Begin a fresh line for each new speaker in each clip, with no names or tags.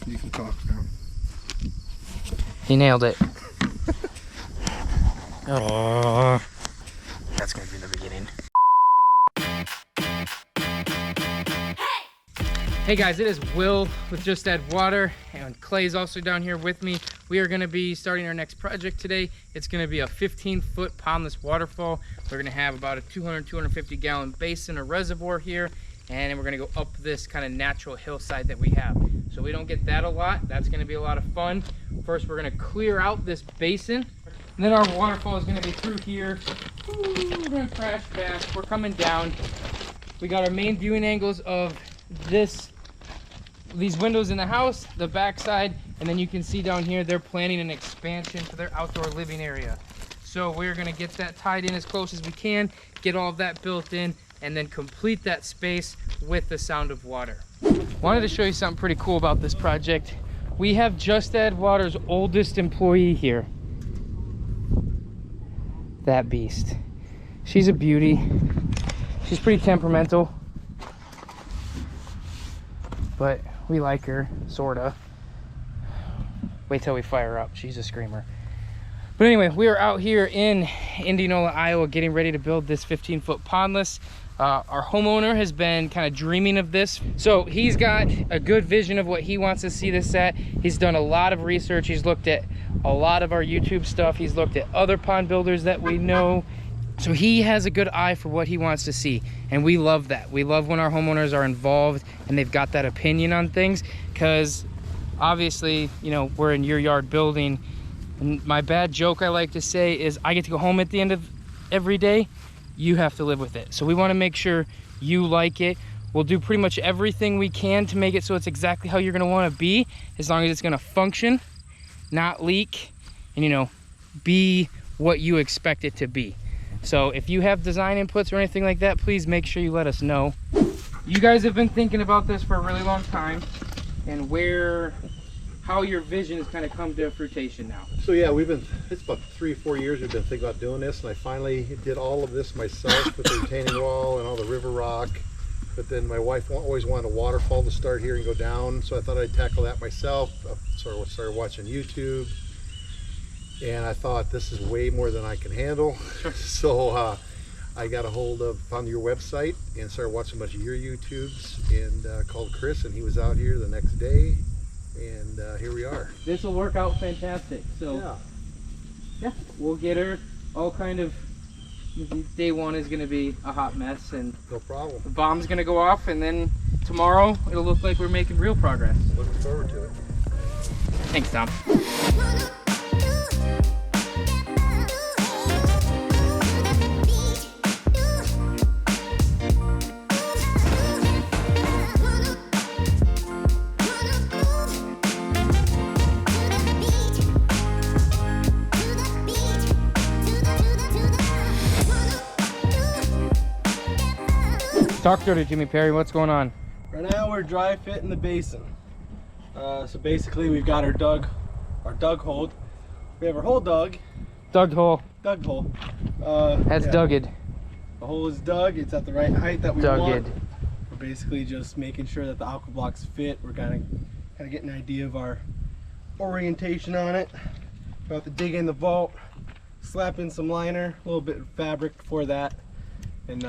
You can talk now.
He nailed it. Oh, that's gonna be the beginning. Hey guys, it is Will with Just Add Water, and Clay's also down here with me. We are gonna be starting our next project today. It's gonna be a 15-foot pondless waterfall. We're gonna have about a 250 gallon basin or reservoir here, and then we're gonna go up this kind of natural hillside that we have. So we don't get that a lot. That's gonna be a lot of fun. First, we're gonna clear out this basin, and then our waterfall is gonna be through here. Ooh, we're gonna crash fast. We're coming down. We got our main viewing angles of these windows in the house, the backside, and then you can see down here they're planning an expansion for their outdoor living area. So we're gonna get that tied in as close as we can, get all of that built in, and then complete that space with the sound of water. Wanted to show you something pretty cool about this project. We have Just Add Water's oldest employee here. That beast. She's a beauty. She's pretty temperamental, but we like her, sorta. Wait till we fire her up, she's a screamer. But anyway, we are out here in Indianola, Iowa, getting ready to build this 15-foot pondless. Our homeowner has been kind of dreaming of this. So he's got a good vision of what he wants to see this at. He's done a lot of research. He's looked at a lot of our YouTube stuff. He's looked at other pond builders that we know. So he has a good eye for what he wants to see, and we love that. We love when our homeowners are involved and they've got that opinion on things, because obviously, you know, we're in your yard building, and my bad joke I like to say is I get to go home at the end of every day. You have to live with it. So we want to make sure you like it. We'll do pretty much everything we can to make it so it's exactly how you're going to want to be, as long as it's going to function, not leak, and, you know, be what you expect it to be. So if you have design inputs or anything like that, please make sure you let us know. You guys have been thinking about this for a really long time, and how your vision has kind of come to fruition now.
So yeah, it's about 3 or 4 years we've been thinking about doing this, and I finally did all of this myself with the retaining wall and all the river rock. But then my wife always wanted a waterfall to start here and go down, so I thought I'd tackle that myself. I started watching YouTube, and I thought this is way more than I can handle. So I got a hold of, found your website and started watching a bunch of your YouTubes, and called Chris, and he was out here the next day, and here we are.
This will work out fantastic. So yeah, we'll get her all kind of, day one is gonna be a hot mess, and
no problem.
The bomb's gonna go off, and then tomorrow it'll look like we're making real progress.
Looking forward to it.
Thanks, Tom. Talk dirty to me, Perry. What's going on?
Right now we're dry fitting the basin. So basically we've got our dug hole. We have our hole dug.
Dug hole.
Dug hole.
That's dugged.
The hole is dug. It's at the right height that we
want.
We're basically just making sure that the aqua blocks fit. We're kind of getting an idea of our orientation on it. We have to dig in the vault, slap in some liner, a little bit of fabric before that, and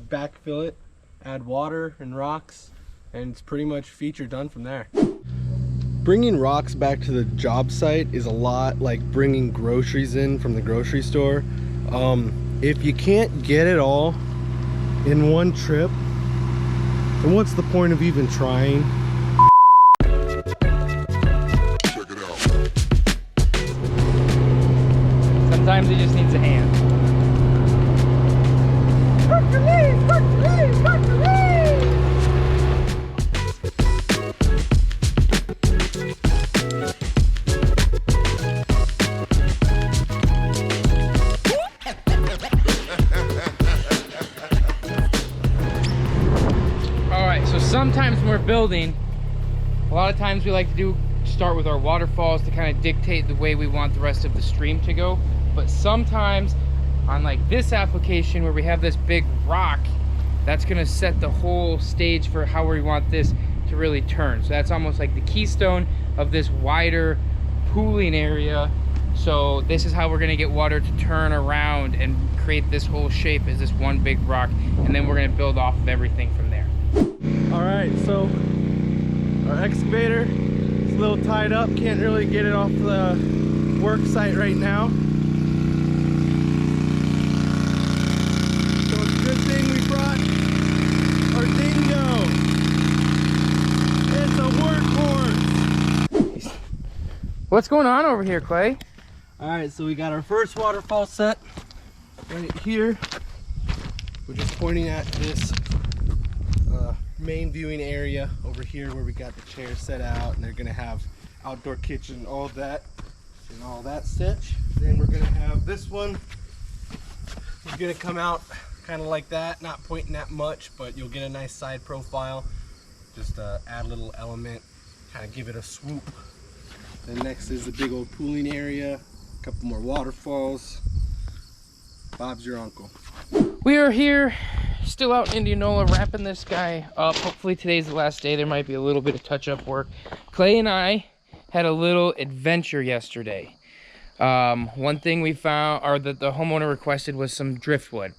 backfill it, add water and rocks, and it's pretty much feature done from there. Bringing rocks back to the job site is a lot like bringing groceries in from the grocery store. If you can't get it all in one trip, then what's the point of even trying?
Check it out.
Sometimes it just needs a hand. Alright, so sometimes when we're building, a lot of times we like to start with our waterfalls to kind of dictate the way we want the rest of the stream to go. But sometimes on like this application where we have this big rock, that's gonna set the whole stage for how we want this to really turn. So that's almost like the keystone of this wider pooling area. So this is how we're gonna get water to turn around and create this whole shape as this one big rock, and then we're gonna build off of everything from there.
All right, so our excavator is a little tied up. Can't really get it off the work site right now. So it's a good thing we brought our dingo. It's a workhorse.
What's going on over here, Clay?
All right, so we got our first waterfall set right here. We're just pointing at this main viewing area over here where we got the chairs set out, and they're gonna have outdoor kitchen, all that and all that stitch. Then we're gonna have this one. It's gonna come out kind of like that, not pointing that much, but you'll get a nice side profile. Just add a little element, kind of give it a swoop. Then next is the big old pooling area, a couple more waterfalls. Bob's your uncle.
We are here, still out in Indianola, wrapping this guy up. Hopefully today's the last day. There might be a little bit of touch-up work. Clay and I had a little adventure yesterday. One thing we found, or that the homeowner requested, was some driftwood.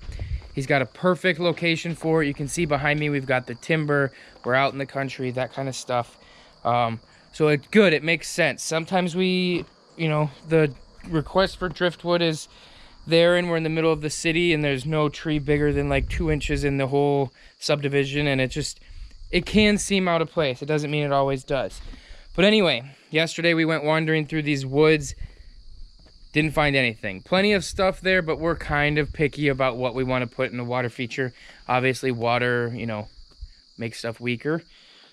He's got a perfect location for it. You can see behind me, we've got the timber. We're out in the country, that kind of stuff. So it's good, it makes sense. Sometimes we, you know, the request for driftwood is there and we're in the middle of the city and there's no tree bigger than like 2 inches in the whole subdivision, and it can seem out of place. It doesn't mean it always does. But anyway, yesterday we went wandering through these woods, didn't find anything. Plenty of stuff there, but we're kind of picky about what we want to put in the water feature. Obviously water, you know, makes stuff weaker.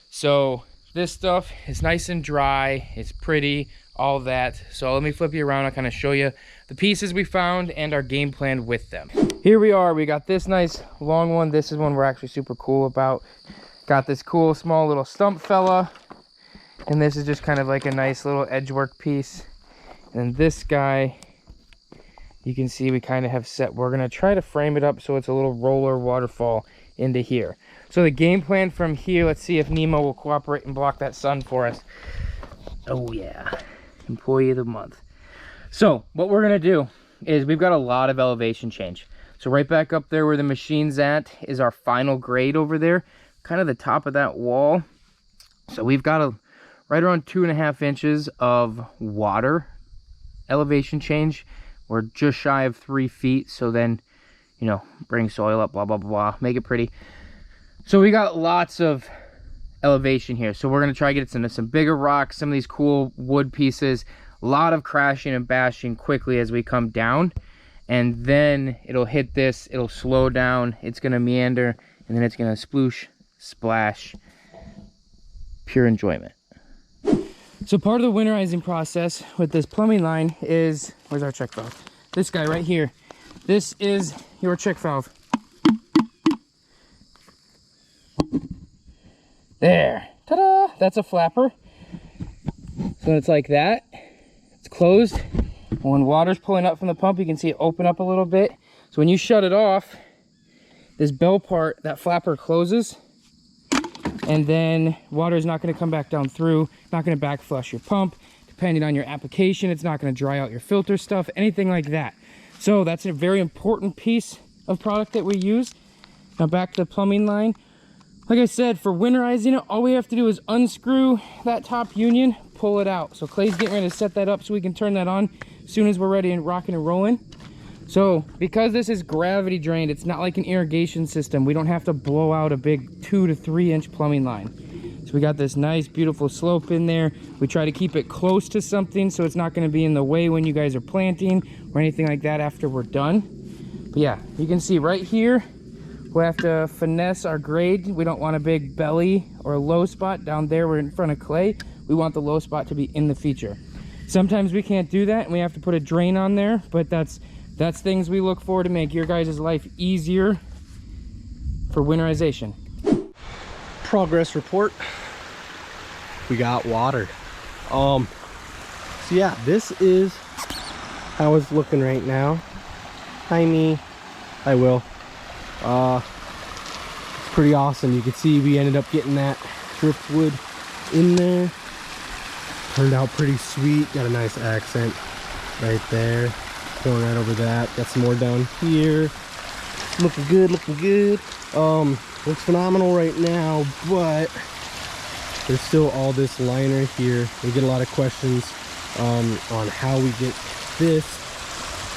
So this stuff is nice and dry, it's pretty, all that. So let me flip you around, I'll kind of show you the pieces we found and our game plan with them. Here we are, we got this nice long one. This is one we're actually super cool about. Got this cool small little stump fella, and this is just kind of like a nice little edge work piece. And this guy, you can see we kind of have set, we're gonna try to frame it up so it's a little roller waterfall into here. So the game plan from here, let's see if Nemo will cooperate and block that sun for us. Oh yeah, employee of the month. So what we're gonna do is we've got a lot of elevation change. So right back up there where the machine's at is our final grade over there, kind of the top of that wall. So we've got right around 2.5 inches of water elevation change. We're just shy of 3 feet. So then, you know, bring soil up, blah, blah, blah, make it pretty. So we got lots of elevation here. So we're gonna try to get into some bigger rocks, some of these cool wood pieces, a lot of crashing and bashing quickly as we come down. And then it'll hit this, it'll slow down, it's gonna meander, and then it's gonna sploosh, splash, pure enjoyment. So part of the winterizing process with this plumbing line is, where's our check valve? This guy right here. This is your check valve. There, ta-da, that's a flapper. So it's like that, it's closed. When water's pulling up from the pump, you can see it open up a little bit. So when you shut it off, this bell part, that flapper closes, and then water is not going to come back down through, not going to back flush your pump. Depending on your application, it's not going to dry out your filter stuff, anything like that. So that's a very important piece of product that we use. Now back to the plumbing line. Like I said, for winterizing it, all we have to do is unscrew that top union, pull it out. So Clay's getting ready to set that up so we can turn that on as soon as we're ready and rocking and rolling. So because this is gravity drained, it's not like an irrigation system. We don't have to blow out a big 2 to 3 inch plumbing line. So we got this nice, beautiful slope in there. We try to keep it close to something so it's not going to be in the way when you guys are planting or anything like that after we're done. But yeah, you can see right here, we'll have to finesse our grade. We don't want a big belly or a low spot down there. We're in front of Clay. We want the low spot to be in the feature. Sometimes we can't do that and we have to put a drain on there, but that's things we look for to make your guys' life easier for winterization.
Progress report. We got water. So yeah, this is how it's looking right now. Hi me. I will. It's pretty awesome. You can see we ended up getting that driftwood in there. Turned out pretty sweet. Got a nice accent right there. Pouring right over that. Got some more down here. Looking good, looking good. Looks phenomenal right now, but there's still all this liner here. We get a lot of questions on how we get this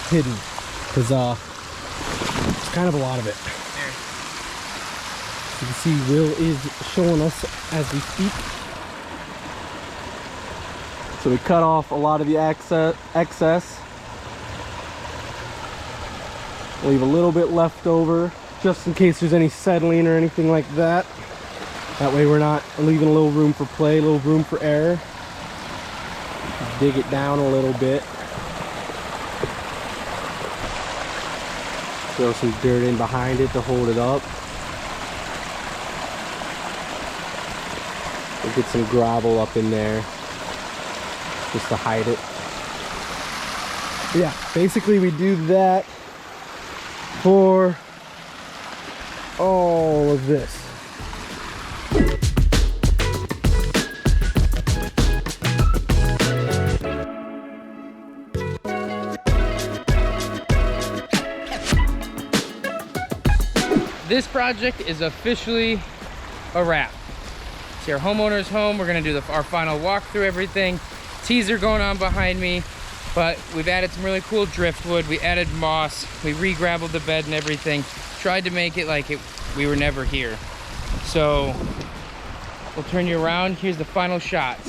hidden, because it's kind of a lot of it. You can see Will is showing us as we speak. So we cut off a lot of the excess. Leave a little bit left over just in case there's any settling or anything like that. That way we're not leaving a little room for play, a little room for error. Dig it down a little bit. Throw some dirt in behind it to hold it up. We'll get some gravel up in there just to hide it. But yeah, basically we do that for all of this.
This project is officially a wrap. See our homeowner's home. We're gonna do our final walk through everything. Teaser going on behind me, but we've added some really cool driftwood. We added moss. We re-gravelled the bed and everything. Tried to make it like we were never here. So we'll turn you around. Here's the final shots.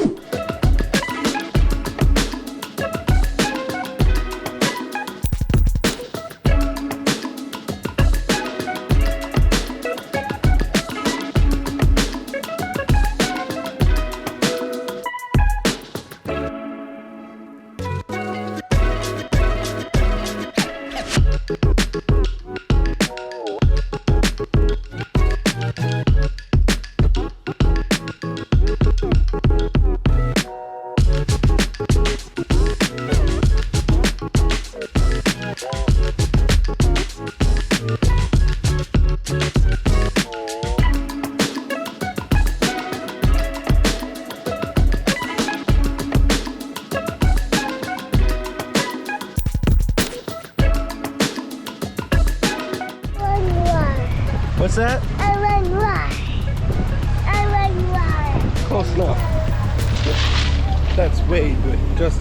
What's that?
I run right.
Close enough. That's way good. Just